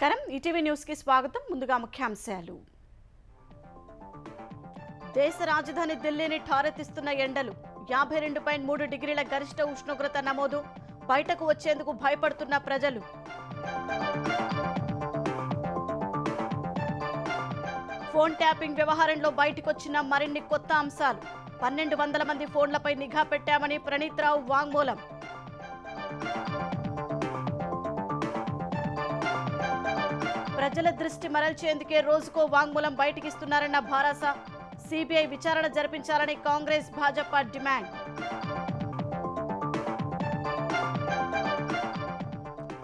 నమస్కారం ETV news కి స్వాగతం. ముందుగా ముఖ్యాంశాలు. దేశ రాజధాని ఢిల్లీని ఠారెత్తిస్తున్న ఎండలు. 52.3 డిగ్రీల గరిష్ట ఉష్ణోగ్రత నమోదు. బయటకు వచ్చేందుకు భయపడుతున్న ప్రజలు. ఫోన్ ట్యాపింగ్ వ్యవహారంలో బయటకొచ్చిన మరిన్ని కొత్త అంశాలు. 1200 మంది ఫోన్లపై నిఘా పెట్టామని ప్రణీత్ రావు వాంగ్మూలం. ప్రజల దృష్టి మరల్చేందుకే రోజుకో వాంగ్మూలం బయటకిస్తున్నారన్న భారాస. సిబిఐ విచారణ జరిపించాలని కాంగ్రెస్ భాజపా డిమాండ్.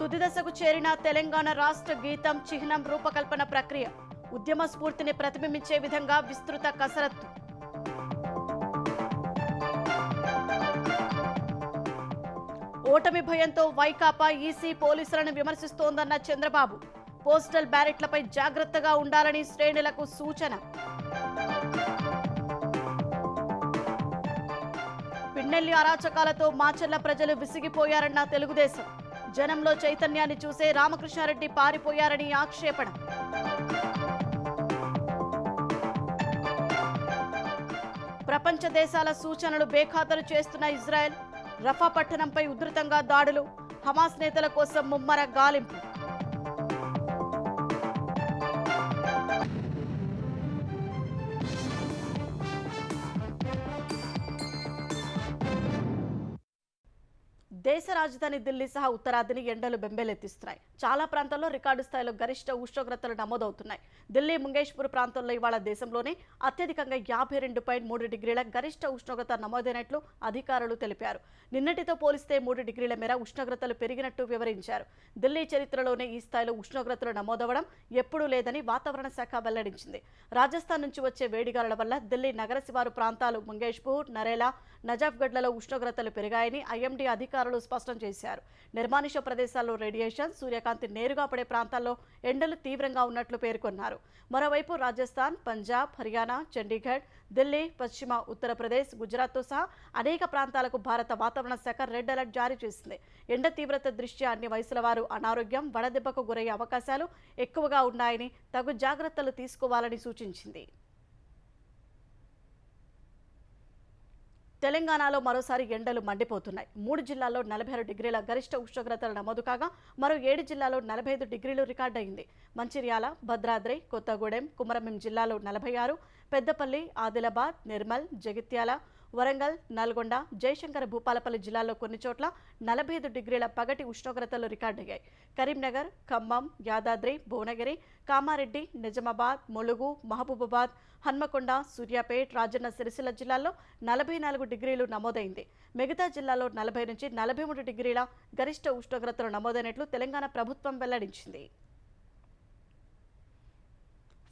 తుది దశకు చేరిన తెలంగాణ రాష్ట్ర గీతం చిహ్నం రూపకల్పన ప్రక్రియ. ఉద్యమ స్ఫూర్తిని ప్రతిబింబించే విధంగా విస్తృత కసరత్తు. ఓటమి భయంతో వైకాపా ఈసీ పోలీసులను విమర్శిస్తోందన్న చంద్రబాబు. పోస్టల్ బ్యాలెట్లపై జాగ్రత్తగా ఉండాలని శ్రేణులకు సూచన. పిన్నెల్లి అరాచకాలతో మాచర్ల ప్రజలు విసిగిపోయారన్న తెలుగుదేశం. జనంలో చైతన్యాన్ని చూసే రామకృష్ణారెడ్డి పారిపోయారని ఆక్షేపణ. ప్రపంచ దేశాల సూచనలు బేఖాతరు చేస్తున్న ఇజ్రాయెల్. రఫా పట్టణంపై ఉధృతంగా దాడులు. హమాస్ నేతల కోసం ముమ్మర గాలింపు. దేశ రాజధాని ఢిల్లీ సహా ఉత్తరాదిని ఎండలు బెంబేలెత్తిస్తున్నాయి. చాలా ప్రాంతాల్లో రికార్డు స్థాయిలో గరిష్ట ఉష్ణోగ్రతలు నమోదవుతున్నాయి. ఢిల్లీ ముంగేష్పూర్ ప్రాంతంలో ఇవాళ దేశంలోనే అత్యధికంగా 52.3 డిగ్రీల గరిష్ట ఉష్ణోగ్రత నమోదైనట్లు అధికారులు తెలిపారు. నిన్నటితో పోలిస్తే 3 డిగ్రీల మేర ఉష్ణోగ్రతలు పెరిగినట్టు వివరించారు. ఢిల్లీ చరిత్రలోనే ఈ స్థాయిలో ఉష్ణోగ్రతలు నమోదవడం ఎప్పుడూ లేదని వాతావరణ శాఖ వెల్లడించింది. రాజస్థాన్ నుంచి వచ్చే వేడిగాలుల వల్ల ఢిల్లీ నగర శివారు ప్రాంతాలు ముంగేష్పూర్, నరేలా, నజాఫ్గఢ్లలో ఉష్ణోగ్రతలు పెరిగాయని ఐఎండీ అధికారులు స్పష్టం చేశారు. నిర్మానుష ప్రదేశాల్లో రేడియేషన్, సూర్యకాంతి నేరుగా పడే ప్రాంతాల్లో ఎండలు తీవ్రంగా ఉన్నట్లు పేర్కొన్నారు. మరోవైపు రాజస్థాన్, పంజాబ్, హర్యానా, చండీగఢ్, ఢిల్లీ, పశ్చిమ ఉత్తరప్రదేశ్, గుజరాత్తో సహా అనేక ప్రాంతాలకు భారత వాతావరణ శాఖ రెడ్ అలర్ట్ జారీ చేసింది. ఎండ తీవ్రత దృష్ట్యా అన్ని వయసుల వారు అనారోగ్యం, వడదెబ్బకు గురయ్యే అవకాశాలు ఎక్కువగా ఉన్నాయని తగు జాగ్రత్తలు తీసుకోవాలని సూచించింది. తెలంగాణలో మరోసారి ఎండలు మండిపోతున్నాయి. 3 జిల్లాల్లో 46 డిగ్రీల గరిష్ట ఉష్ణోగ్రతలు నమోదు కాగా మరో 7 జిల్లాల్లో 45 డిగ్రీలు రికార్డయింది. మంచిర్యాల, భద్రాద్రి, కొత్తగూడెం, కుమరంభీం జిల్లాలో 46, పెద్దపల్లి, ఆదిలాబాద్, నిర్మల్, జగిత్యాల, వరంగల్, నల్గొండ, జయశంకర్, భూపాలపల్లి జిల్లాల్లో కొన్ని చోట్ల 45 డిగ్రీల పగటి ఉష్ణోగ్రతలు రికార్డయ్యాయి. కరీంనగర్, ఖమ్మం, యాదాద్రి, భువనగిరి, కామారెడ్డి, నిజామాబాద్, ములుగు, మహబూబాబాద్, హన్మకొండ, సూర్యాపేట్, రాజన్న సిరిసిల్ల జిల్లాల్లో 44 డిగ్రీలు నమోదైంది. మిగతా జిల్లాల్లో 40 నుంచి 43 డిగ్రీల గరిష్ట ఉష్ణోగ్రతలు నమోదైనట్లు తెలంగాణ ప్రభుత్వం వెల్లడించింది.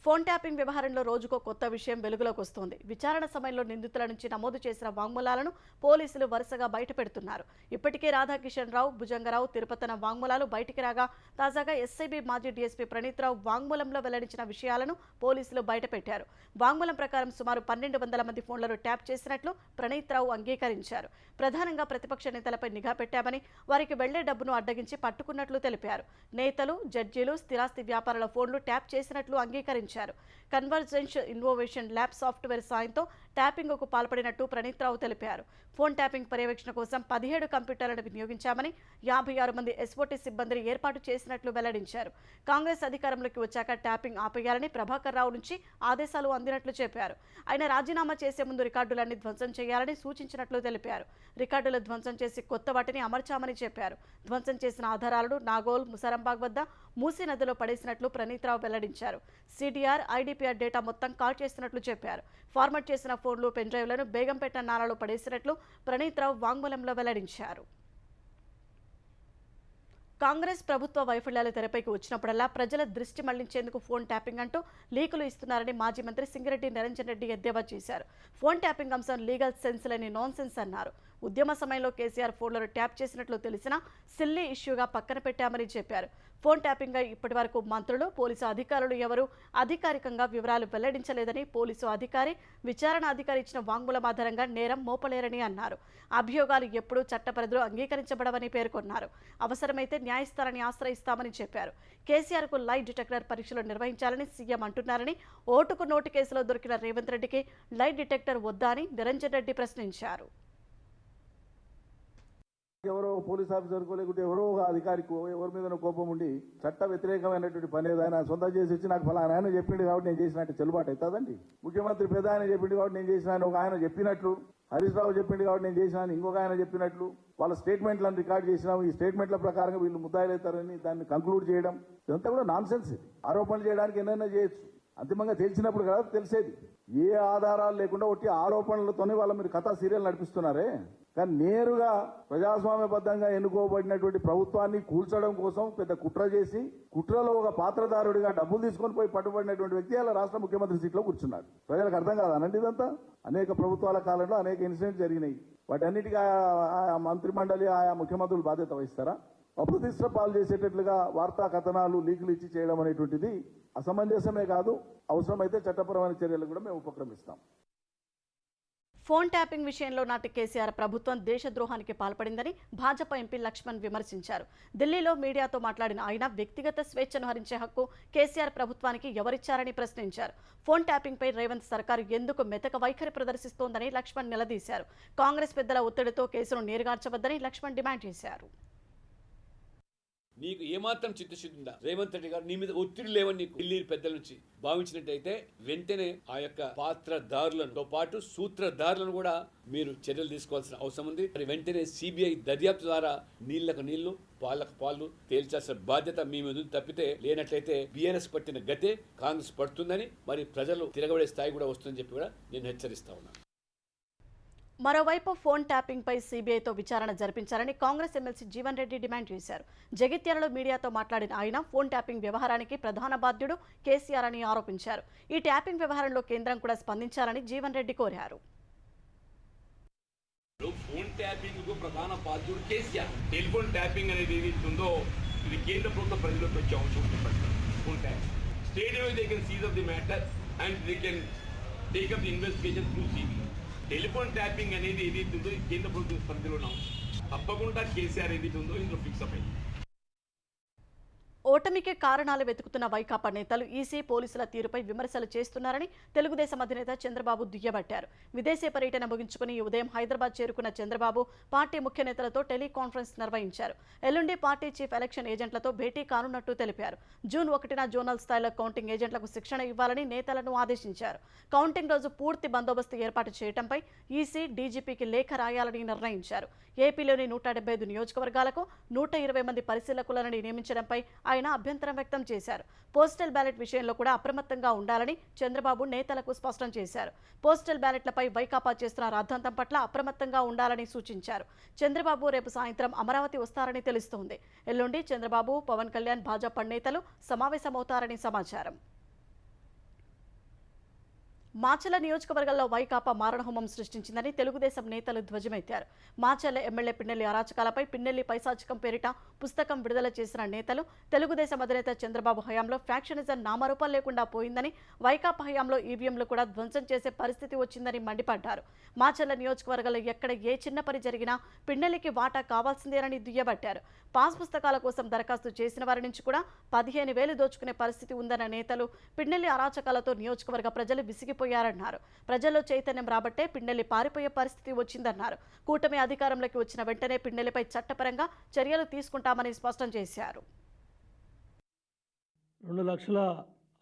ఫోన్ ట్యాపింగ్ వ్యవహారంలో రోజుకో కొత్త విషయం వెలుగులోకి వస్తోంది. విచారణ సమయంలో నిందితుల నుంచి నమోదు చేసిన వాంగ్మూలాలను పోలీసులు వరుసగా బయటపెడుతున్నారు. ఇప్పటికే రాధాకిషన్ రావు, భుజంగరావు, తిరుపతన వాంగ్మూలాలు బయటికి రాగా తాజాగా ఎస్ఐబి మాజీ డీఎస్పీ ప్రణీత్ రావు వాంగ్మూలంలో వెల్లడించిన విషయాలను పోలీసులు బయటపెట్టారు. వాంగ్మూలం ప్రకారం సుమారు 1200 మంది ఫోన్లను ట్యాప్ చేసినట్లు ప్రణీత్ రావు అంగీకరించారు. ప్రధానంగా ప్రతిపక్ష నేతలపై నిఘా పెట్టామని, వారికి వెళ్లే డబ్బును అడ్డగించి పట్టుకున్నట్లు తెలిపారు. నేతలు, జడ్జీలు, స్థిరాస్తి వ్యాపారుల ఫోన్లు ట్యాప్ చేసినట్లు అంగీకరించారు. కన్వర్జెన్స్ ఇన్నోవేషన్ ల్యాబ్ సాఫ్ట్వేర్ సాయంతో ట్యాపింగ్కు పాల్పడినట్టు ప్రణీత్ రావు తెలిపారు. ఫోన్ ట్యాపింగ్ పర్యవేక్షణ కోసం 17 కంప్యూటర్లను వినియోగించామని, 56 మంది ఎస్ఓటీ సిబ్బందిని ఏర్పాటు చేసినట్లు వెల్లడించారు. కాంగ్రెస్ అధికారంలోకి వచ్చాక ట్యాపింగ్ ఆపేయాలని ప్రభాకర్ రావు నుంచి ఆదేశాలు అందినట్లు చెప్పారు. ఆయన రాజీనామా చేసే ముందు రికార్డులన్నీ ధ్వంసం చేయాలని సూచించినట్లు తెలిపారు. రికార్డులు ధ్వంసం చేసి కొత్త వాటిని అమర్చామని చెప్పారు. ధ్వంసం చేసిన ఆధారాలను నాగోల్, ముసరంబాగ్ వద్ద మూసీ నదిలో పడేసినట్లు ప్రణీత్ రావు వెల్లడించారు. సిడిఆర్, ఐడిపిఆర్ డేటా మొత్తం కాల్ చేస్తున్నట్లు చెప్పారు. ఫార్మాట్ చేసిన ఫోన్లు, పెన్డ్రైవ్లను బేగంపేట నాలాలో పడేసినట్లు ప్రణీత్ రావు వాంగ్మూలంలో వెల్లడించారు. కాంగ్రెస్ ప్రభుత్వ వైఫల్యాలు తెరపైకి వచ్చినప్పుడల్లా ప్రజల దృష్టి మళ్లించేందుకు ఫోన్ ట్యాపింగ్ అంటూ లీకులు ఇస్తున్నారని మాజీ మంత్రి సింగిరెడ్డి నిరంజన్ రెడ్డి ఎద్దేవా చేశారు. ఫోన్ ట్యాపింగ్ అంశం లీగల్ సెన్స్ లేని నాన్ సెన్స్ అన్నారు. ఉద్యమ సమయంలో కేసీఆర్ ఫోన్లను ట్యాప్ చేసినట్లు తెలిసినా సిల్లీ ఇష్యూగా పక్కన పెట్టామని చెప్పారు. ఫోన్ ట్యాపింగ్పై ఇప్పటివరకు మంత్రులు, పోలీసు అధికారులు ఎవరూ అధికారికంగా వివరాలు వెల్లడించలేదని పోలీసు అధికారి, విచారణ అధికారి ఇచ్చిన వాంగ్మూలం ఆధారంగా నేరం మోపలేరని అన్నారు. అభియోగాలు ఎప్పుడూ చట్టపరిధిలో అంగీకరించబడవని పేర్కొన్నారు. అవసరమైతే న్యాయస్థానాన్ని ఆశ్రయిస్తామని చెప్పారు. కేసీఆర్కు లై డిటెక్టర్ పరీక్షలు నిర్వహించాలని సీఎం అంటున్నారని, ఓటుకు నోటు కేసులో దొరికిన రేవంత్ రెడ్డికి లై డిటెక్టర్ వద్దా అని నిరంజన్ రెడ్డి ప్రశ్నించారు. ఎవరో పోలీస్ ఆఫీసర్కో లేకుంటే ఎవరో ఒక అధికారికో ఎవరి మీద కోపం ఉండి చట్ట వ్యతిరేకమైనటువంటి పని ఏదైనా సొంతం చేసి వచ్చి నాకు ఫలానా ఆయన చెప్పిండు కాబట్టి నేను చేసినట్టు చెల్లుబాటు అవుతుందండి. ముఖ్యమంత్రి పెద్ద ఆయన చెప్పిండు కాబట్టి నేను చేసిన ఒక ఆయన చెప్పినట్లు, హరీష్ రావు చెప్పిండు కాబట్టి నేను చేసినాను ఇంకొక ఆయన చెప్పినట్లు వాళ్ళ స్టేట్మెంట్లను రికార్డ్ చేసినాము. ఈ స్టేట్మెంట్ల ప్రకారంగా వీళ్ళు ముద్దాయిలవుతారని దాన్ని కంక్లూడ్ చేయడం ఇదంతా కూడా నాన్ సెన్స్. ఆరోపణలు చేయడానికి ఎన్నైనా చేయొచ్చు, అంతిమంగా తెలిసినప్పుడు కదా తెలిసేది. ఏ ఆధారాలు లేకుండా ఒట్టి ఆరోపణలతోనే వాళ్ళ మీరు కథా సీరియల్ నడిపిస్తున్నారే. కానీ నేరుగా ప్రజాస్వామ్యబద్ధంగా ఎన్నుకోబడినటువంటి ప్రభుత్వాన్ని కూల్చడం కోసం పెద్ద కుట్ర చేసి కుట్రలో ఒక పాత్రదారుడిగా డబ్బులు తీసుకొని పోయి పట్టుబడినటువంటి వ్యక్తి అలా రాష్ట్ర ముఖ్యమంత్రి సీట్లో కూర్చున్నాడు. ప్రజలకు అర్థం కాదనండి ఇదంతా. అనేక ప్రభుత్వాల కాలంలో అనేక ఇన్సిడెంట్స్ జరిగినాయి. వాటన్నిటికీ ఆయా మంత్రి మండలి ఆయా ముఖ్యమంత్రులు బాధ్యత వహిస్తారా? అప్రతిష్ట పాలు చేసేటట్లుగా వార్తా కథనాలు లీకులు ఇచ్చి చేయడం అనేటువంటిది అసమంజసమే కాదు, అవసరమైతే చట్టపరమైన చర్యలు కూడా మేము ఉపక్రమిస్తాం. ఫోన్ ట్యాపింగ్ విషయంలో నాటి కేసీఆర్ ప్రభుత్వం దేశద్రోహానికి పాల్పడిందని భాజపా ఎంపీ లక్ష్మణ్ విమర్శించారు. ఢిల్లీలో మీడియాతో మాట్లాడిన ఆయన వ్యక్తిగత స్వేచ్ఛను హరించే హక్కు కేసీఆర్ ప్రభుత్వానికి ఎవరిచ్చారని ప్రశ్నించారు. ఫోన్ ట్యాపింగ్పై రేవంత్ సర్కారు ఎందుకు మెతక వైఖరి ప్రదర్శిస్తోందని లక్ష్మణ్ నిలదీశారు. కాంగ్రెస్ పెద్దల ఒత్తిడితో కేసును నీరుగార్చవద్దని లక్ష్మణ్ డిమాండ్ చేశారు. నీకు ఏమాత్రం చిత్తశుద్ధి ఉందా? రేవంత్ రెడ్డి గారు నీ మీద ఒత్తిడి లేవని నీకు ఢిల్లీ పెద్దల నుంచి భావించినట్టయితే వెంటనే ఆ యొక్క పాత్రదారులతో పాటు సూత్రధారులను కూడా మీరు చర్యలు తీసుకోవాల్సిన అవసరం ఉంది. మరి వెంటనే సిబిఐ దర్యాప్తు ద్వారా నీళ్లకు నీళ్లు పాలకు పాలు తేల్చాల్సిన బాధ్యత మీ మీద తప్పితే లేనట్లయితే బీఆర్ఎస్ పట్టిన గతే కాంగ్రెస్ పడుతుందని, మరి ప్రజలు తిరగబడే స్థాయి కూడా వస్తుందని చెప్పి కూడా నేను హెచ్చరిస్తా ఉన్నాను. మరోవైపు ఫోన్ ట్యాపింగ్పై సీబీఐతో విచారణ జరిపించాలని కాంగ్రెస్ ఎమ్మెల్సీ జీవన్ రెడ్డి డిమాండ్ చేశారు. జగిత్యాలలో మీడియాతో మాట్లాడిన ఆయన ఫోన్ ట్యాపింగ్ వ్యవహారానికి ప్రధాన బాధ్యుడు కేసీఆర్ అని ఆరోపించారు. ఈ ట్యాపింగ్ వ్యవహారంలో కేంద్రం కూడా స్పందించాలని జీవన్ రెడ్డి కోరారు. ఫోన్ ట్యాపింగ్ కు ప్రధాన బాధ్యుడు కేసీఆర్. టెలిఫోన్ ట్యాపింగ్ అనేది ఏదైతుందో ఇది కేంద్ర ప్రభుత్వ పరిధిలోకి వచ్చే అవసరం ఉంటుంది. Phone tapping state they can seize of the matter and they can take up the investigation through CBI. Telephone tapping అనేది ఏదైతుందో కేంద్ర ప్రభుత్వ పరిధిలో ఉన్నాం. తప్పకుండా కేసీఆర్ ఏదైతుందో ఇందులో ఫిక్స్ అప్ అయింది. ఓటమికి కారణాలు వెతుకుతున్న వైకాపా నేతలు ఈసీ పోలీసుల తీరుపై విమర్శలు చేస్తున్నారని తెలుగుదేశం అధినేత చంద్రబాబు దుయ్యబట్టారు. విదేశీ పర్యటన ముగించుకుని ఉదయం హైదరాబాద్ చేరుకున్న చంద్రబాబు పార్టీ ముఖ్య నేతలతో టెలికాన్ఫరెన్స్ నిర్వహించారు. ఎల్లుండి పార్టీ చీఫ్ ఎలక్షన్ ఏజెంట్లతో భేటీ కానున్నట్టు తెలిపారు. జూన్ 1న జోనల్ స్థాయిలో కౌంటింగ్ ఏజెంట్లకు శిక్షణ ఇవ్వాలని నేతలను ఆదేశించారు. కౌంటింగ్ రోజు పూర్తి బందోబస్తు ఏర్పాటు చేయడంపై ఈసీ డీజీపీకి లేఖ రాయాలని నిర్ణయించారు. ఏపీలోని 175 నియోజకవర్గాలకు 120 మంది పరిశీలకులను నియమించడంపై ఆయన అభ్యంతరం వ్యక్తం చేశారు. పోస్టల్ బ్యాలెట్ విషయంలో కూడా అప్రమత్తంగా ఉండాలని చంద్రబాబు నేతలకు స్పష్టం చేశారు. పోస్టల్ బ్యాలెట్లపై వైకాపా చేస్తున్న రాద్ధాంతం పట్ల అప్రమత్తంగా ఉండాలని సూచించారు. చంద్రబాబు రేపు సాయంత్రం అమరావతి వస్తారని తెలుస్తోంది. ఎల్లుండి చంద్రబాబు, పవన్ కళ్యాణ్, భాజపా నేతలు సమావేశమవుతారని సమాచారం. మాచర్ల నియోజకవర్గంలో వైకాపా మారణహోమం సృష్టించిందని తెలుగుదేశం నేతలు ధ్వజమెత్తారు. మాచర్ల ఎమ్మెల్యే పిన్నెల్లి అరాచకాలపై పిన్నెల్లి పైశాచికం పేరిట పుస్తకం విడుదల చేసిన నేతలు తెలుగుదేశం అధినేత చంద్రబాబు హయాంలో ఫ్యాక్షనిజం నామరూపం లేకుండా పోయిందని, వైకాపా హయాంలో ఈవీఎంలు కూడా ధ్వంసం చేసే పరిస్థితి వచ్చిందని మండిపడ్డారు. మాచర్ల నియోజకవర్గంలో ఎక్కడ ఏ చిన్న పని జరిగినా పిన్నెల్లికి వాటా కావాల్సిందేనని దుయ్యబట్టారు. పాస్ పుస్తకాల కోసం దరఖాస్తు చేసిన వారి నుంచి కూడా 15,000 దోచుకునే పరిస్థితి ఉందన్న నేతలు పిన్నెల్లి అరాచకాలతో నియోజకవర్గ ప్రజలు విసిగిపోయారన్నారు. ప్రజల్లో చైతన్యం రాబట్టే పిన్నెల్లి పారిపోయే పరిస్థితి వచ్చిందన్నారు. కూటమి అధికారంలోకి వచ్చిన వెంటనే పిన్నెల్లిపై చట్టపరంగా చర్యలు తీసుకుంటామని స్పష్టం చేశారు. 2 లక్షల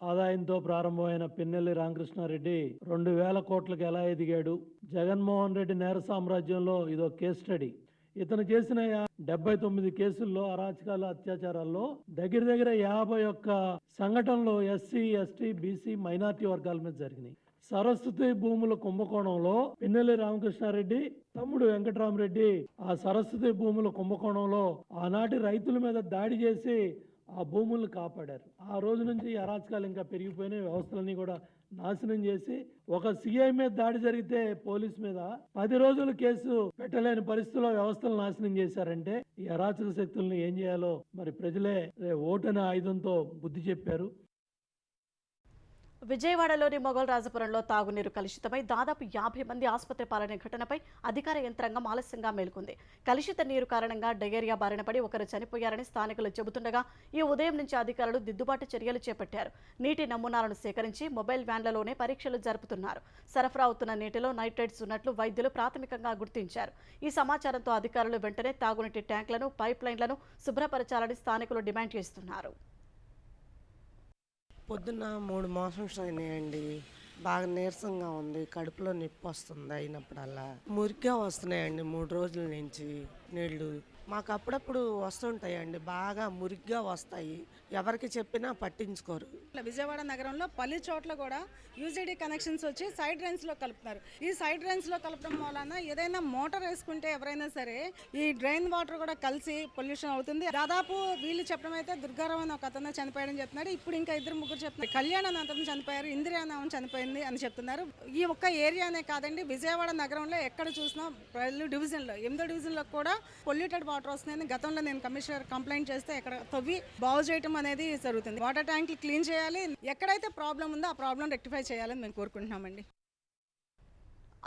ఆదాయంతో ప్రారంభమైన పిన్నెల్లి రామకృష్ణారెడ్డి 2,000 కోట్లకు ఎలా ఎదిగాడు? జగన్మోహన్ రెడ్డి నేర సామ్రాజ్యంలో ఇదో కేస్ స్టడీ. ఇతను చేసిన 79 కేసుల్లో అరాచకాలు, అత్యాచారాల్లో దగ్గర 51 సంఘటనలు ఎస్సీ, ఎస్టీ, బీసీ, మైనార్టీ వర్గాల మీద జరిగినాయి. సరస్వతి భూముల కుంభకోణంలో పిన్నెల్లి రామకృష్ణారెడ్డి తమ్ముడు వెంకటరామరెడ్డి ఆ సరస్వతి భూముల కుంభకోణంలో ఆనాటి రైతుల మీద దాడి చేసి ఆ భూములను కాపాడారు. ఆ రోజు నుంచి ఈ అరాచకాలు ఇంకా పెరిగిపోయినాయి. వ్యవస్థలన్నీ కూడా నాశనం చేసి ఒక సిఐ మీద దాడి జరిగితే పోలీస్ మీద 10 రోజులు కేసు పెట్టలేని పరిస్థితిలో వ్యవస్థలు నాశనం చేశారంటే ఈ అరాచక శక్తుల్ని ఏం చేయాలో మరి ప్రజలే ఓటనే ఆయుధంతో బుద్ధి చెప్పారు. విజయవాడలోని మొగల్ రాజపురంలో తాగునీరు కలుషితమై దాదాపు 50 మంది ఆసుపత్రి పాలైన ఘటనపై అధికార యంత్రాంగం ఆలస్యంగా మేల్కొంది. కలుషిత నీరు కారణంగా డయేరియా బారిన పడి ఒకరు చనిపోయారని స్థానికులు చెబుతుండగా ఈ ఉదయం నుంచి అధికారులు దిద్దుబాటు చర్యలు చేపట్టారు. నీటి నమూనాలను సేకరించి మొబైల్ వ్యాన్లలోనే పరీక్షలు జరుపుతున్నారు. సరఫరా అవుతున్న నీటిలో నైట్రేట్స్ ఉన్నట్లు వైద్యులు ప్రాథమికంగా గుర్తించారు. ఈ సమాచారంతో అధికారులు వెంటనే తాగునీటి ట్యాంకులను, పైప్ లైన్లను శుభ్రపరచాలని స్థానికులు డిమాండ్ చేస్తున్నారు. పొద్దున్న 3 మోషన్స్ అయినాయండి. బాగా నీరసంగా ఉంది, కడుపులో నొప్పి వస్తుంది అయినప్పుడల్లా. మురిగ్గా వస్తున్నాయండి 3 రోజుల నుంచి నీళ్లు. మాకు అప్పుడప్పుడు వస్తుంటాయండి, బాగా మురిగ్గా వస్తాయి. ఎవరికి చెప్పినా పట్టించుకోరు. విజయవాడ నగరంలో పలు చోట్ల కూడా యూజీడీ కనెక్షన్స్ వచ్చి సైడ్ డ్రైన్స్లో కలుపుతున్నారు. ఈ సైడ్ డ్రైన్స్లో కలపడం వలన ఏదైనా మోటార్ వేసుకుంటే ఎవరైనా సరే ఈ డ్రైన్ వాటర్ కూడా కలిసి పొల్యూషన్ అవుతుంది. దాదాపు వీళ్ళు చెప్పడం అయితే దుర్గారావు అని ఒక అతను చనిపోయాడని చెప్తున్నాడు. ఇప్పుడు ఇంకా 2-3 చెప్తున్నారు. కళ్యాణ్ అని అతను చనిపోయారు, ఇందిరా అని చనిపోయింది అని చెప్తున్నారు. ఈ ఒక్క ఏరియానే కాదండి, విజయవాడ నగరంలో ఎక్కడ చూసినా పలు డివిజన్లో 8వ డివిజన్లో కూడా పొల్యూటెడ్ వాటర్ వస్తున్నాయని గతంలో నేను కమిషనర్ కంప్లైంట్ చేస్తే ఇక్కడ తవ్వి బాగు చేయడం అనేది జరుగుతుంది. వాటర్ ట్యాంకులు క్లీన్ చేయాలి, ఎక్కడైతే ప్రాబ్లం ఉందో ఆ ప్రాబ్లం రెక్టిఫై చేయాలని మేము కోరుకుంటున్నామండి.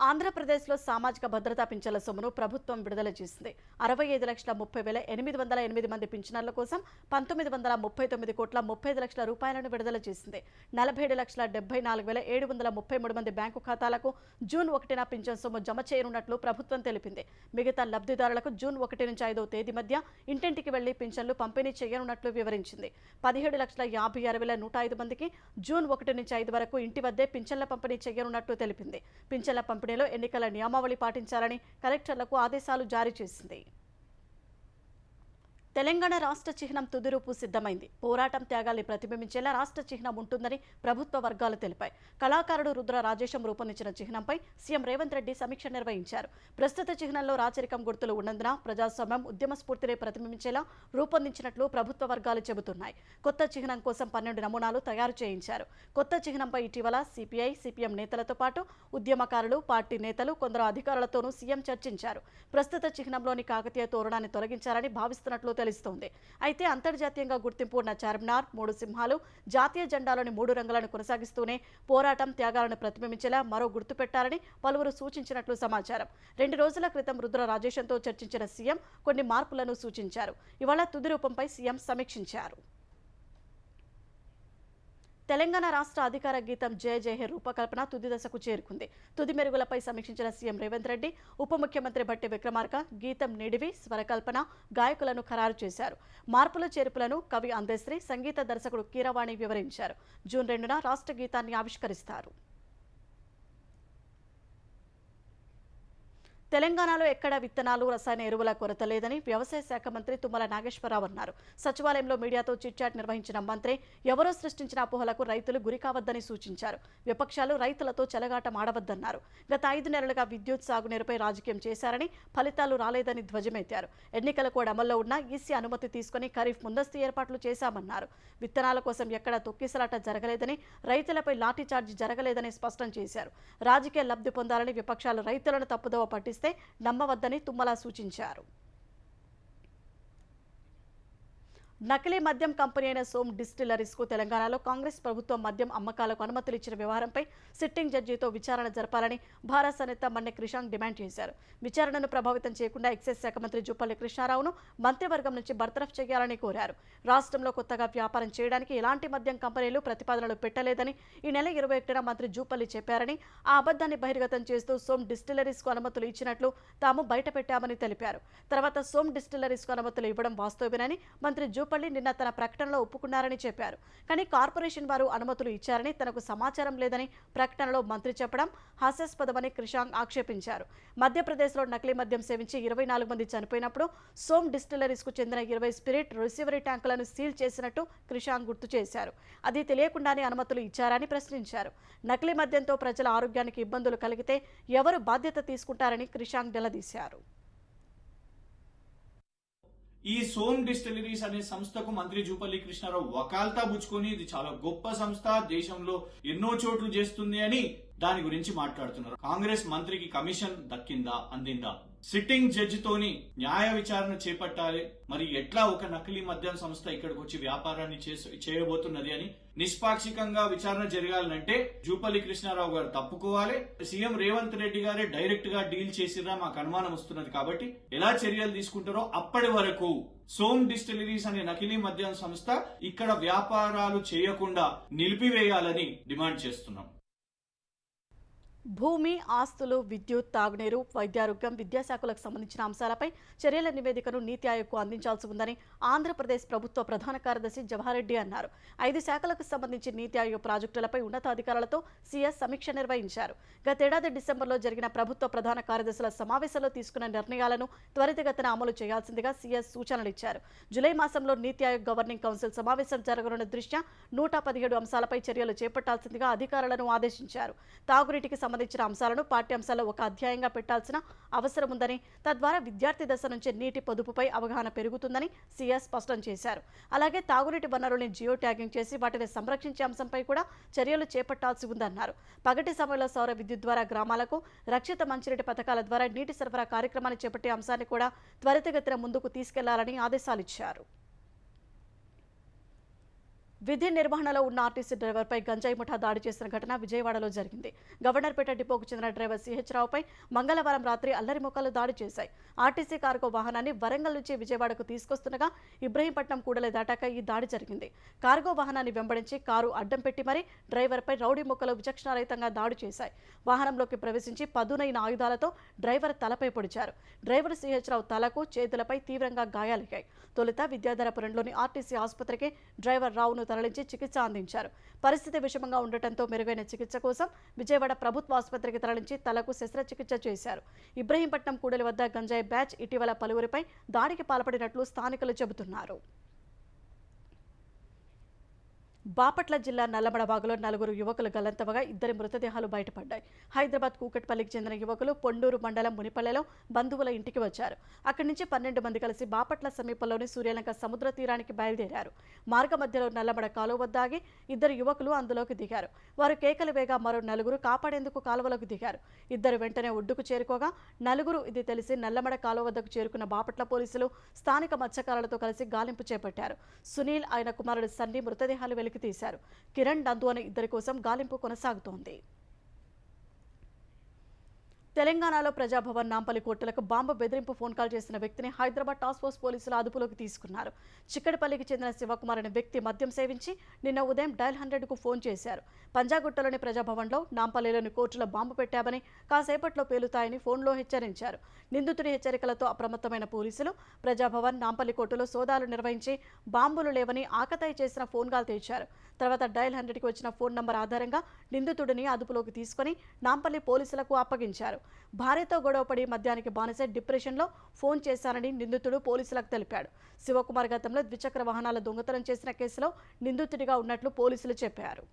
ఆంధ్రప్రదేశ్లో సామాజిక భద్రతా పింఛన్ల సొమ్మును ప్రభుత్వం విడుదల చేసింది. 65,30,808 మంది పింఛనర్ల కోసం 1939 కోట్ల 35 లక్షల రూపాయలను విడుదల చేసింది. 47,74,733 మంది బ్యాంకు ఖాతాలకు జూన్ 1న పింఛన్ సొమ్ము జమ చేయనున్నట్లు ప్రభుత్వం తెలిపింది. మిగతా లబ్ధిదారులకు జూన్ 1 నుంచి 5వ తేదీ మధ్య ఇంటింటికి వెళ్లి పింఛన్లు పంపిణీ చేయనున్నట్లు వివరించింది. 17,56,105 మందికి జూన్ 1 నుంచి 5 వరకు ఇంటి వద్దే పింఛన్ల పంపిణీ చేయనున్నట్లు తెలిపింది. పింఛన్ల పంపిణీలో ఎన్నికల నియమావళి పాటించాలని కలెక్టర్లకు ఆదేశాలు జారీ చేసింది. తెలంగాణ రాష్ట్ర చిహ్నం తుదిరూపు సిద్ధమైంది. పోరాటం త్యాగాల్ని ప్రతిబింబించేలా రాష్ట్ర చిహ్నం ఉంటుందని ప్రభుత్వ వర్గాలు తెలిపాయి. కళాకారుడు రుద్ర రాజేశం రూపొందించిన చిహ్నంపై సీఎం రేవంత్ రెడ్డి సమీక్ష నిర్వహించారు. ప్రస్తుత చిహ్నంలో రాచరికం గుర్తులు ఉన్నందున ప్రజాస్వామ్యం, ఉద్యమ స్ఫూర్తిని ప్రతిబింబించేలా రూపొందించినట్లు ప్రభుత్వ వర్గాలు చెబుతున్నాయి. కొత్త చిహ్నం కోసం 12 నమూనాలు తయారు చేయించారు. కొత్త చిహ్నంపై ఇటీవల సిపిఐ, సిపిఎం నేతలతో పాటు ఉద్యమకారులు, పార్టీ నేతలు, కొందరు అధికారులతోనూ సీఎం చర్చించారు. ప్రస్తుత చిహ్నంలోని కాకతీయ తోరణాన్ని తొలగించాలని భావిస్తున్నట్లు తెలుస్తోంది. అయితే అంతర్జాతీయంగా గుర్తింపు ఉన్న చార్మినార్, 3 సింహాలు, జాతీయ జెండాలోని 3 రంగులను కొనసాగిస్తూనే పోరాటం త్యాగాలను ప్రతిబింబించేలా మరో గుర్తు పెట్టాలని పలువురు సూచించినట్లు సమాచారం. 2 రోజుల క్రితం రుద్ర రాజేశంతో చర్చించిన సీఎం కొన్ని మార్పులను సూచించారు. ఇవాళ తుది రూపంపై సీఎం సమీక్షించారు. తెలంగాణ రాష్ట్ర అధికార గీతం జయ జయ హే రూపకల్పన తుది దశకు చేరుకుంది. తుది మెరుగులపై సమీక్షించిన సీఎం రేవంత్ రెడ్డి, ఉప ముఖ్యమంత్రి భట్టి విక్రమార్క గీతం నిడివి, స్వరకల్పన, గాయకులను ఖరారు చేశారు. మార్పుల చేర్పులను కవి అందశ్రీ, సంగీత దర్శకుడు కీరవాణి వివరించారు. జూన్ 2న రాష్ట్ర గీతాన్ని ఆవిష్కరిస్తారు. తెలంగాణలో ఎక్కడ విత్తనాలు, రసాయన ఎరువుల కొరత లేదని వ్యవసాయ శాఖ మంత్రి తుమ్మల నాగేశ్వరరావు అన్నారు. సచివాలయంలో మీడియాతో చిట్చాట్ నిర్వహించిన మంత్రి ఎవరో సృష్టించిన అపోహలకు రైతులు గురి కావద్దని సూచించారు. విపక్షాలు రైతులతో చెలగాటం ఆడవద్దన్నారు. గత 5 నెలలుగా విద్యుత్, సాగునీరుపై రాజకీయం చేశారని, ఫలితాలు రాలేదని ధ్వజమెత్తారు. ఎన్నికల కోడ్ అమల్లో ఉన్న ఈసీ అనుమతి తీసుకుని ఖరీఫ్ ముందస్తు ఏర్పాట్లు చేశామన్నారు. విత్తనాల కోసం ఎక్కడా తొక్కిసలాట జరగలేదని, రైతులపై లాఠీ చార్జీ జరగలేదని స్పష్టం చేశారు. రాజకీయ లబ్ధి పొందాలని విపక్షాలు రైతులను తప్పుదోవ పట్టిస్తే నమ్మవద్దని తుమ్మల సూచించారు. నకిలీ మద్యం కంపెనీ అయిన సోమ్ డిస్టిలరీస్కు తెలంగాణలో కాంగ్రెస్ ప్రభుత్వం మద్యం అమ్మకాలకు అనుమతులు ఇచ్చిన వ్యవహారంపై సిట్టింగ్ జడ్జితో విచారణ జరపాలని భారత నేత మన్నె క్రిషాంక్ డిమాండ్ చేశారు. విచారణను ప్రభావితం చేయకుండా ఎక్సైజ్ శాఖ మంత్రి జూపల్లి కృష్ణారావును మంత్రివర్గం నుంచి బర్తరఫ్ చేయాలని కోరారు. రాష్ట్రంలో కొత్తగా వ్యాపారం చేయడానికి ఎలాంటి మద్యం కంపెనీలు ప్రతిపాదనలు పెట్టలేదని ఈ నెల 21న మంత్రి జూపల్లి చెప్పారని, ఆ అబద్ధాన్ని బహిర్గతం చేస్తూ సోమ్ డిస్టిలరీస్కు అనుమతులు ఇచ్చినట్లు తాము బయటపెట్టామని తెలిపారు. తర్వాత సోమ్ డిస్టిలరీస్కు అనుమతులు ఇవ్వడం వాస్తవమేనని మంత్రి జూపల్లి నిన్న తన ప్రకటనలో ఒప్పుకున్నారని చెప్పారు. కానీ కార్పొరేషన్ వారు అనుమతులు ఇచ్చారని తనకు సమాచారం లేదని ప్రకటనలో మంత్రి చెప్పడం హాస్యాస్పదమని క్రిషాంక్ ఆక్షేపించారు. మధ్యప్రదేశ్లో నకిలీ మద్యం సేవించి 24 మంది చనిపోయినప్పుడు సోమ్ డిస్టిలరీస్కు చెందిన 20 స్పిరిట్ రిసివరీ ట్యాంకులను సీల్ చేసినట్టు క్రిషాంక్ గుర్తు చేశారు. అది తెలియకుండానే అనుమతులు ఇచ్చారని ప్రశ్నించారు. నకిలీ మద్యంతో ప్రజల ఆరోగ్యానికి ఇబ్బందులు కలిగితే ఎవరు బాధ్యత తీసుకుంటారని క్రిషాంక్ నిలదీశారు. ఈ సోమ్ డిస్టిలరీస్ అనే సంస్థకు మంత్రి జూపల్లి కృష్ణారావు వకాల్తా పుచ్చుకొని ఇది చాలా గొప్ప సంస్థ, దేశంలో ఎన్నో చోట్లు చేస్తుంది అని దాని గురించి మాట్లాడుతున్నారు. కాంగ్రెస్ మంత్రికి కమిషన్ దక్కిందా, అందిందా? సిట్టింగ్ జడ్జి తోని న్యాయ విచారణ చేపట్టాలి. మరి ఎట్లా ఒక నకిలీ మద్యం సంస్థ ఇక్కడికి వచ్చి వ్యాపారాన్ని చేయబోతున్నది అని నిష్పాక్షికంగా విచారణ జరగాలంటే జూపల్లి కృష్ణారావు గారు తప్పుకోవాలి. సీఎం రేవంత్ రెడ్డి గారే డైరెక్ట్ గా డీల్ చేసిరా మాకు అనుమానం వస్తున్నది. కాబట్టి ఎలా చర్యలు తీసుకుంటారో అప్పటి వరకు సోమ్ డిస్టిలరీస్ అనే నకిలీ మద్యం సంస్థ ఇక్కడ వ్యాపారాలు చేయకుండా నిలిపివేయాలని డిమాండ్ చేస్తున్నాం. భూమి, ఆస్తులు, విద్యుత్, తాగునీరు, వైద్యారోగ్యం, విద్యాశాఖలకు సంబంధించిన అంశాలపై చర్యల నివేదికను నీతి ఆయోగ్కు అందించాల్సి ఉందని ఆంధ్రప్రదేశ్ ప్రభుత్వ ప్రధాన కార్యదర్శి జవహర్రెడ్డి అన్నారు. 5 శాఖలకు సంబంధించి నీతి ఆయోగ్ ప్రాజెక్టులపై ఉన్నతాధికారులతో సీఎస్ సమీక్ష నిర్వహించారు. గతేడాది డిసెంబర్లో జరిగిన ప్రభుత్వ ప్రధాన కార్యదర్శుల సమావేశంలో తీసుకున్న నిర్ణయాలను త్వరితగతిన అమలు చేయాల్సిందిగా సీఎస్ సూచనలు ఇచ్చారు. జూలై మాసంలో నీతి ఆయోగ్ గవర్నింగ్ కౌన్సిల్ సమావేశం జరగనున్న దృష్ట్యా 117 అంశాలపై చర్యలు చేపట్టాల్సిందిగా అధికారులను ఆదేశించారు. తాగునీటికి సంబంధించిన అంశాలను పాఠ్యాంశాల్లో ఒక అధ్యాయంగా పెట్టాల్సిన అవసరం ఉందని, తద్వారా విద్యార్థి దశ నుంచి నీటి పొదుపుపై అవగాహన పెరుగుతుందని సీఎస్ స్పష్టం చేశారు. అలాగే తాగునీటి వనరుల్ని జియో ట్యాగింగ్ చేసి వాటిని సంరక్షించే అంశంపై కూడా చర్యలు చేపట్టాల్సి ఉందన్నారు. పగటి సమయంలో సౌర విద్యుత్ ద్వారా గ్రామాలకు రక్షిత మంచినీటి పథకాల ద్వారా నీటి సరఫరా కార్యక్రమాన్ని చేపట్టే అంశాన్ని కూడా త్వరితగతిన ముందుకు తీసుకెళ్లాలని ఆదేశాలిచ్చారు. విధి నిర్వహణలో ఉన్న ఆర్టీసీ డ్రైవర్పై గంజాయి ముఠా దాడి చేసిన ఘటన విజయవాడలో జరిగింది. గవర్నర్పేట డిపోకు చెందిన డ్రైవర్ సిహెచ్ రావుపై మంగళవారం రాత్రి అల్లరి మొక్కలు దాడి చేశాయి. ఆర్టీసీ కార్గో వాహనాన్ని వరంగల్ నుంచి విజయవాడకు తీసుకొస్తుండగా ఇబ్రహీంపట్నం కూడలి దాటాక ఈ దాడి జరిగింది. కార్గో వాహనాన్ని వెంబడించి కారు అడ్డం పెట్టి మరీ డ్రైవర్పై రౌడీ మొక్కలు విచక్షణారహితంగా దాడి చేశాయి. వాహనంలోకి ప్రవేశించి పదునైన ఆయుధాలతో డ్రైవర్ తలపై పొడిచారు. డ్రైవర్ సిహెచ్ రావు తలకు, చేతులపై తీవ్రంగా గాయాలయ్యాయి. తొలుత విద్యాధరపురంలోని ఆర్టీసీ ఆసుపత్రికి డ్రైవర్ రావును తరలించి చికిత్స అందించారు. పరిస్థితి విషమంగా ఉండటంతో మెరుగైన చికిత్స కోసం విజయవాడ ప్రభుత్వ ఆసుపత్రికి తరలించి తలకు శస్త్రచికిత్స చేశారు. ఇబ్రహీంపట్నం కూడలి వద్ద గంజాయి బ్యాచ్ ఇటీవల పలువురిపై దాడికి పాల్పడినట్లు స్థానికులు చెబుతున్నారు. బాపట్ల జిల్లా నల్లమడవాగులో 4 యువకులు గల్లంతవగా 2 మృతదేహాలు బయటపడ్డాయి. హైదరాబాద్ కూకట్పల్లికి చెందిన యువకులు పొండూరు మండలం మునిపల్లెలో బంధువుల ఇంటికి వచ్చారు. అక్కడి నుంచి 12 మంది కలిసి బాపట్ల సమీపంలోని సూర్యలంక సముద్ర తీరానికి బయలుదేరారు. మార్గ మధ్యలో నల్లమడ కాలువ వద్ద ఆగి 2 యువకులు అందులోకి దిగారు. వారు కేకలు వేగా మరో 4 కాపాడేందుకు కాలువలోకి దిగారు. 2 వెంటనే ఒడ్డుకు చేరుకోగా 4 ఇది తెలిసి నల్లమడ కాలువ వద్దకు చేరుకున్న బాపట్ల పోలీసులు స్థానిక మత్స్యకారులతో కలిసి గాలింపు చేపట్టారు. సునీల్, ఆయన కుమారుడు సన్నీ మృతదేహాలు వెలికి తీశారు. కిరణ్, నందు అనే 2 కోసం గాలింపు కొనసాగుతోంది. తెలంగాణలో ప్రజాభవన్ నాంపల్లి కోర్టులకు బాంబు బెదిరింపు ఫోన్ కాల్ చేసిన వ్యక్తిని హైదరాబాద్ టాస్క్ ఫోర్స్ పోలీసులు అదుపులోకి తీసుకున్నారు. చిక్కడపల్లికి చెందిన శివకుమార్ అనే వ్యక్తి మద్యం సేవించి నిన్న ఉదయం డయల్ 100కు ఫోన్ చేశారు. పంజాగుట్టలోని ప్రజాభవన్లో నాంపల్లిలోని కోర్టులో బాంబు పెట్టామని, కాసేపట్లో పేలుతాయని ఫోన్లో హెచ్చరించారు. నిందితుడి హెచ్చరికలతో అప్రమత్తమైన పోలీసులు ప్రజాభవన్ నాంపల్లి కోర్టులో సోదాలు నిర్వహించి బాంబులు లేవని ఆకతాయి చేసిన ఫోన్ కాల్ తెచ్చారు. తర్వాత డయల్ 100కి వచ్చిన ఫోన్ నంబర్ ఆధారంగా నిందితుడిని అదుపులోకి తీసుకుని నాంపల్లి పోలీసులకు అప్పగించారు. భార్యతో గొడవపడి మద్యానికి బానిసై డిప్రెషన్లో ఫోన్ చేశానని నిందితుడు పోలీసులకు తెలిపాడు. శివకుమార్ గతంలో ద్విచక్ర వాహనాల దొంగతనం చేసిన కేసులో నిందితుడిగా ఉన్నట్లు పోలీసులు చెప్పారు.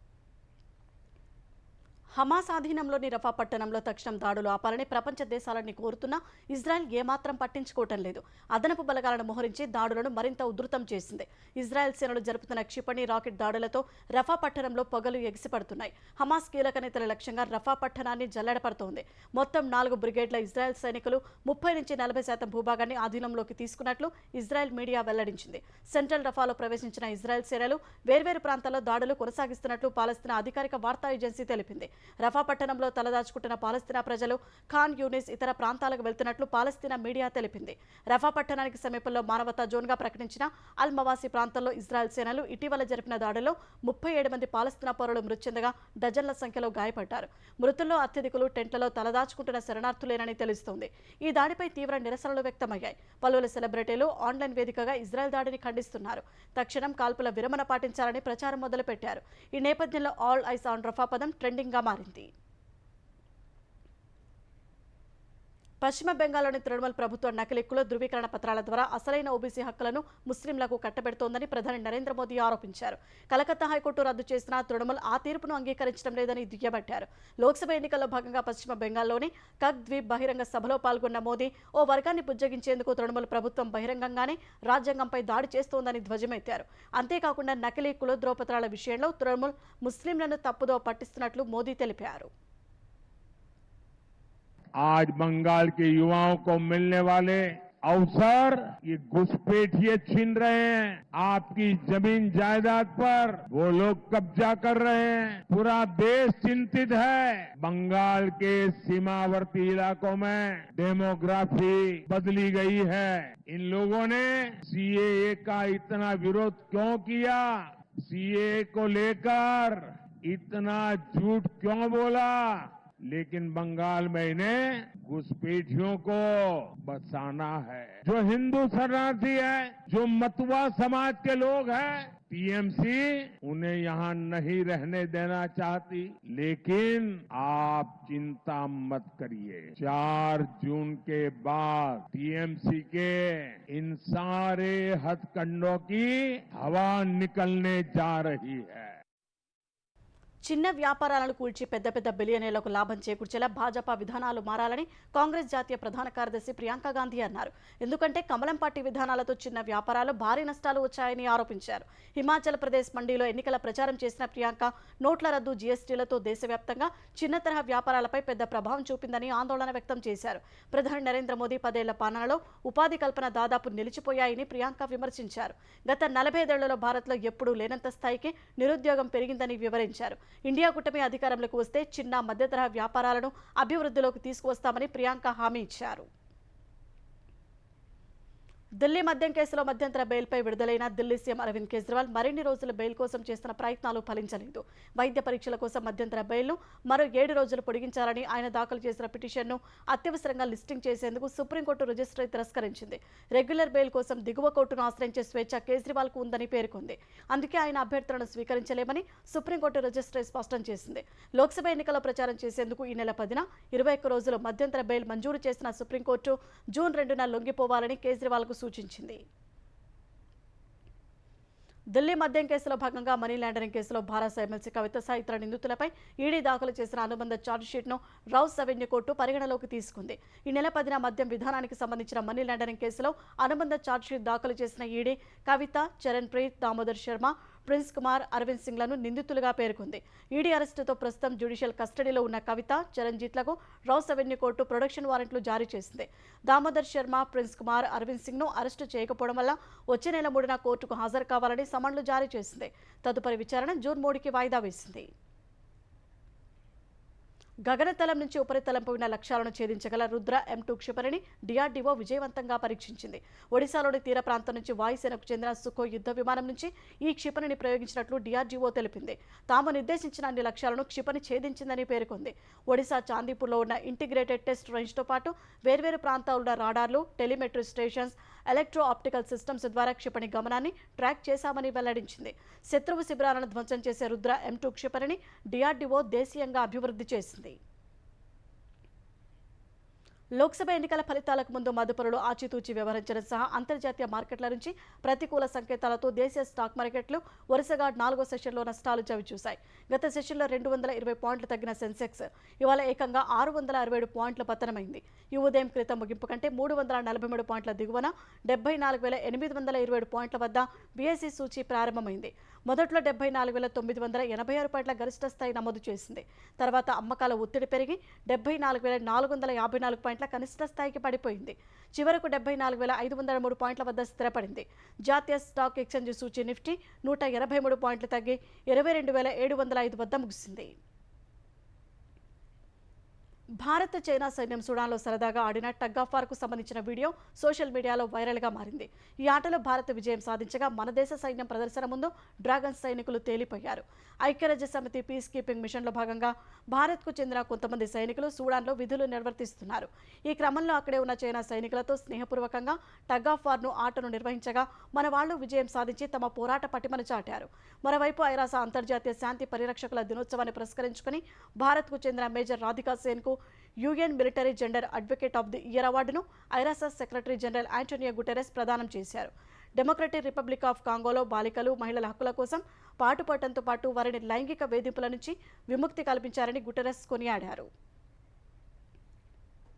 హమాస్ ఆధీనంలోని రఫా పట్టణంలో తక్షణం దాడులు ఆపాలని ప్రపంచ దేశాలని కోరుతున్నా ఇజ్రాయెల్ ఏమాత్రం పట్టించుకోవటం లేదు. అదనపు బలగాలను మోహరించి దాడులను మరింత ఉధృతం చేసింది. ఇజ్రాయెల్ సేనలు జరుపుతున్న క్షిపణి, రాకెట్ దాడులతో రఫా పట్టణంలో పొగలు ఎగిసిపడుతున్నాయి. హమాస్ కీలక నేతల లక్ష్యంగా రఫా పట్టణాన్ని జల్లెడపడుతోంది. మొత్తం 4 బ్రిగేడ్ల ఇజ్రాయెల్ సైనికులు 30-40% భూభాగాన్ని ఆధీనంలోకి తీసుకున్నట్లు ఇజ్రాయెల్ మీడియా వెల్లడించింది. సెంట్రల్ రఫాలో ప్రవేశించిన ఇజ్రాయెల్ సేనలు వేర్వేరు ప్రాంతాల్లో దాడులు కొనసాగిస్తున్నట్లు పాలస్తీనా అధికారిక వార్తా ఏజెన్సీ తెలిపింది. రఫా పట్టణంలో తలదాచుకుంటున్న పాలస్తీనా ప్రజలు ఖాన్ యూనిస్ ఇతర ప్రాంతాలకు వెళ్తున్నట్లు పాలస్తీనా మీడియా తెలిపింది. రఫా పట్టణానికి సమీపంలో మానవతా జోన్గా ప్రకటించిన అల్ మవాసి ప్రాంతంలో ఇజ్రాయెల్ సేనలు ఇటీవల జరిపిన దాడిలో 37 మంది పాలస్తీనా పౌరులు మృతి చెందగా డజన్ల సంఖ్యలో గాయపడ్డారు. మృతుల్లో అత్యధికులు టెంట్లలో తలదాచుకుంటున్న శరణార్థులేనని తెలుస్తోంది. ఈ దాడిపై తీవ్ర నిరసనలు వ్యక్తమయ్యాయి. పలువురు సెలబ్రిటీలు ఆన్లైన్ వేదికగా ఇజ్రాయెల్ దాడిని ఖండిస్తున్నారు. తక్షణం కాల్పుల విరమణ పాటించాలని ప్రచారం మొదలుపెట్టారు. ఈ నేపథ్యంలో ఆల్ ఐస్ ఆన్ రఫా పదం ట్రెండింగ్గా మారింది. పశ్చిమ బెంగాల్లోని తృణమూల్ ప్రభుత్వం నకిలీ కుల ధృవీకరణ పత్రాల ద్వారా అసలైన ఓబీసీ హక్కులను ముస్లింలకు కట్టబెడుతోందని ప్రధాని నరేంద్ర మోదీ ఆరోపించారు. కలకత్తా హైకోర్టు రద్దు చేసిన తృణమూల్ ఆ తీర్పును అంగీకరించడం లేదని దుయ్యబట్టారు. లోక్సభ ఎన్నికల్లో భాగంగా పశ్చిమ బెంగాల్లోని కగ్ ద్వీప్ బహిరంగ సభలో పాల్గొన్న మోదీ ఓ వర్గాన్ని బుజ్జగించేందుకు తృణమూల్ ప్రభుత్వం బహిరంగంగానే రాజ్యాంగంపై దాడి చేస్తోందని ధ్వజమెత్తారు. అంతేకాకుండా నకిలీ కుల ధృవపత్రాల విషయంలో తృణమూల్ ముస్లింలను తప్పుదో పట్టిస్తున్నట్లు మోదీ తెలిపారు. आज बंगाल के युवाओं को मिलने वाले अवसर ये घुसपैठिए छीन रहे हैं। आपकी जमीन जायदाद पर वो लोग कब्जा कर रहे हैं। पूरा देश चिंतित है। बंगाल के सीमावर्ती इलाकों में डेमोग्राफी बदली गई है। इन लोगों ने सीएए का इतना विरोध क्यों किया? सीएए को लेकर इतना झूठ क्यों बोला? लेकिन बंगाल में इन्हें घुसपैठियों को बचाना है। जो हिंदू शरणार्थी है, जो मतुआ समाज के लोग हैं, टीएमसी उन्हें यहाँ नहीं रहने देना चाहती। लेकिन आप चिंता मत करिए, 4 जून के बाद टीएमसी के इन सारे हथकंडों की हवा निकलने जा रही है। చిన్న వ్యాపారాలను కూల్చి పెద్ద పెద్ద బిలియనీర్లకు లాభం చేకూర్చేలా భాజపా విధానాలు మారాలని కాంగ్రెస్ జాతీయ ప్రధాన కార్యదర్శి ప్రియాంక గాంధీ అన్నారు. ఎందుకంటే కమలం పార్టీ విధానాలతో చిన్న వ్యాపారాలు భారీ నష్టాలు వచ్చాయని ఆరోపించారు. హిమాచల్ ప్రదేశ్ మండీలో ఎన్నికల ప్రచారం చేసిన ప్రియాంక నోట్ల రద్దు, జీఎస్టీలతో దేశవ్యాప్తంగా చిన్న తరహా వ్యాపారాలపై పెద్ద ప్రభావం చూపిందని ఆందోళన వ్యక్తం చేశారు. ప్రధాని నరేంద్ర మోదీ 10 ఏళ్ల పాలనలో ఉపాధి కల్పన దాదాపు నిలిచిపోయాయని ప్రియాంక విమర్శించారు. గత 45 ఏళ్లలో భారత్లో ఎప్పుడూ లేనంత స్థాయికి నిరుద్యోగం పెరిగిందని వివరించారు. ఇండియా కూటమి అధికారంలోకి వస్తే చిన్న మధ్యతరహా వ్యాపారాలను అభివృద్ధిలోకి తీసుకువస్తామని ప్రియాంక హామీ ఇచ్చారు. ఢిల్లీ మద్యం కేసులో మధ్యంతర బెయిల్పై విడుదలైన ఢిల్లీ సీఎం అరవింద్ కేజ్రీవాల్ మరిన్ని రోజులు బెయిల్ కోసం చేస్తున్న ప్రయత్నాలు ఫలించలేదు. వైద్య పరీక్షల కోసం మధ్యంతర బెయిల్ను మరో 7 రోజులు పొడిగించాలని ఆయన దాఖలు చేసిన పిటిషన్ను అత్యవసరంగా లిస్టింగ్ చేసేందుకు సుప్రీంకోర్టు రిజిస్ట్రీ తిరస్కరించింది. రెగ్యులర్ బెయిల్ కోసం దిగువ కోర్టును ఆశ్రయించే స్వేచ్ఛ కేజ్రీవాల్కు ఉందని పేర్కొంది. అందుకే ఆయన అభ్యర్థులను స్వీకరించలేమని సుప్రీంకోర్టు రిజిస్ట్రీ స్పష్టం చేసింది. లోక్సభ ఎన్నికల ప్రచారం చేసేందుకు ఈ నెల 10న 21 రోజులు మధ్యంతర బెయిల్ మంజూరు చేసిన సుప్రీంకోర్టు జూన్ 2న లొంగిపోవాలని కేజ్రీవాల్కు సూచించింది. ఢిల్లీ మద్యం కేసులో భాగంగా మనీ లాండరింగ్ కేసులో భారత ఎమ్మెల్సీ కవిత సహా ఇతర నిందితులపై ఈడీ దాఖలు చేసిన అనుబంధ ఛార్జిషీట్ను రౌస్ అవెన్యూ కోర్టు పరిగణలోకి తీసుకుంది. ఈ నెల 10న మద్యం విధానానికి సంబంధించిన మనీ లాండరింగ్ కేసులో అనుబంధ ఛార్జిషీట్ దాఖలు చేసిన ఈడీ కవిత, చరణ్ ప్రీత్, దామోదర్ శర్మ, ప్రిన్స్ కుమార్, అరవింద్ సింగ్లను నిందితులుగా పేర్కొంది. ఈడీ అరెస్టుతో ప్రస్తుతం జ్యుడిషియల్ కస్టడీలో ఉన్న కవిత, చరణ్జీత్లకు రౌస్ అవెన్యూ కోర్టు ప్రొడక్షన్ వారెంట్లు జారీ చేసింది. దామోదర్ శర్మ, ప్రిన్స్ కుమార్, అరవింద్ సింగ్ను అరెస్టు చేయకపోవడం వల్ల వచ్చే నెల 3న కోర్టుకు హాజరు కావాలని సమన్లు జారీ చేసింది. తదుపరి విచారణ జూన్ 3కి వాయిదా వేసింది. గగనతలం నుంచి ఉపరితలంపై ఉన్న లక్ష్యాలను ఛేదించగల రుద్ర M2 క్షిపణిని DRDO విజయవంతంగా పరీక్షించింది. ఒడిశాలోని తీర ప్రాంతం నుంచి వాయుసేనకు చెందిన సుఖోయ్ యుద్ధ విమానం నుంచి ఈ క్షిపణిని ప్రయోగించినట్లు DRDO తెలిపింది. తాము నిర్దేశించిన అన్ని లక్ష్యాలను క్షిపణి ఛేదించిందని పేర్కొంది. ఒడిశా చాందీపూర్లో ఉన్న ఇంటిగ్రేటెడ్ టెస్ట్ రేంజ్తో పాటు వేర్వేరు ప్రాంతాల్లో ఉన్న రాడార్లు, telemetry stations, electro optical systems ద్వారా క్షిపణి గమనాన్ని ట్రాక్ చేశామని వెల్లడించింది. శత్రువు శిబిరాలను ధ్వంసం చేసే రుద్ర M2 క్షిపణిని DRDO దేశీయంగా అభివృద్ధి చేసింది. లోక్సభ ఎన్నికల ఫలితాలకు ముందు మదుపరులు ఆచితూచి వ్యవహరించడం సహా అంతర్జాతీయ మార్కెట్ల నుంచి ప్రతికూల సంకేతాలతో దేశీయ స్టాక్ మార్కెట్లు వరుసగా 4వ సెషన్లో నష్టాలు చవిచూశాయి. గత సెషన్లో 220 పాయింట్లు తగ్గిన సెన్సెక్స్ ఇవాళ ఏకంగా 667 పాయింట్ల పతనమైంది. ఈ ఉదయం క్రితం ముగింపు కంటే 343 పాయింట్ల దిగువన 74,827 పాయింట్ల వద్ద BSE సూచీ ప్రారంభమైంది. మొదట్లో 74,986 పాయింట్ల గరిష్ట స్థాయి నమోదు చేసింది. తర్వాత అమ్మకాల ఒత్తిడి పెరిగి 74,454 పాయింట్ల కనిష్ట స్థాయికి పడిపోయింది. చివరకు 74,503 పాయింట్ల వద్ద స్థిరపడింది. జాతీయ స్టాక్ ఎక్స్చేంజ్ సూచీ నిఫ్టీ 183 పాయింట్లు తగ్గి 22,705 వద్ద ముగిసింది. భారత్, చైనా సైన్యం సుడాన్లో సరదాగా ఆడిన టగ్ ఆఫ్ వార్కు సంబంధించిన వీడియో సోషల్ మీడియాలో వైరల్గా మారింది. ఈ ఆటలో భారత్ విజయం సాధించగా మన దేశ సైన్యం ప్రదర్శన ముందు డ్రాగన్ సైనికులు తేలిపోయారు. ఐక్యరాజ్య సమితి పీస్ కీపింగ్ మిషన్లో భాగంగా భారత్కు చెందిన కొంతమంది సైనికులు సూడాన్లో విధులు నిర్వర్తిస్తున్నారు. ఈ క్రమంలో అక్కడే ఉన్న చైనా సైనికులతో స్నేహపూర్వకంగా టగ్ ఆఫ్ వార్ను ఆటను నిర్వహించగా మన వాళ్లు విజయం సాధించి తమ పోరాట పటిమను చాటారు. మరోవైపు ఐరాస అంతర్జాతీయ శాంతి పరిరక్షకుల దినోత్సవాన్ని పురస్కరించుకుని భారత్కు చెందిన మేజర్ రాధికా సేన్కు UN military gender advocate of the year అవార్డును ఐరాసస్ సెక్రటరీ జనరల్ ఆంటోనియో గుటెరెస్ ప్రదానం చేశారు. డెమోక్రటిక్ రిపబ్లిక్ ఆఫ్ కాంగోలో బాలికలు, మహిళల హక్కుల కోసం పాటుపడటంతో పాటు వారిని లైంగిక వేధింపుల నుంచి విముక్తి కల్పించారని గుటెరెస్ కొనియాడారు.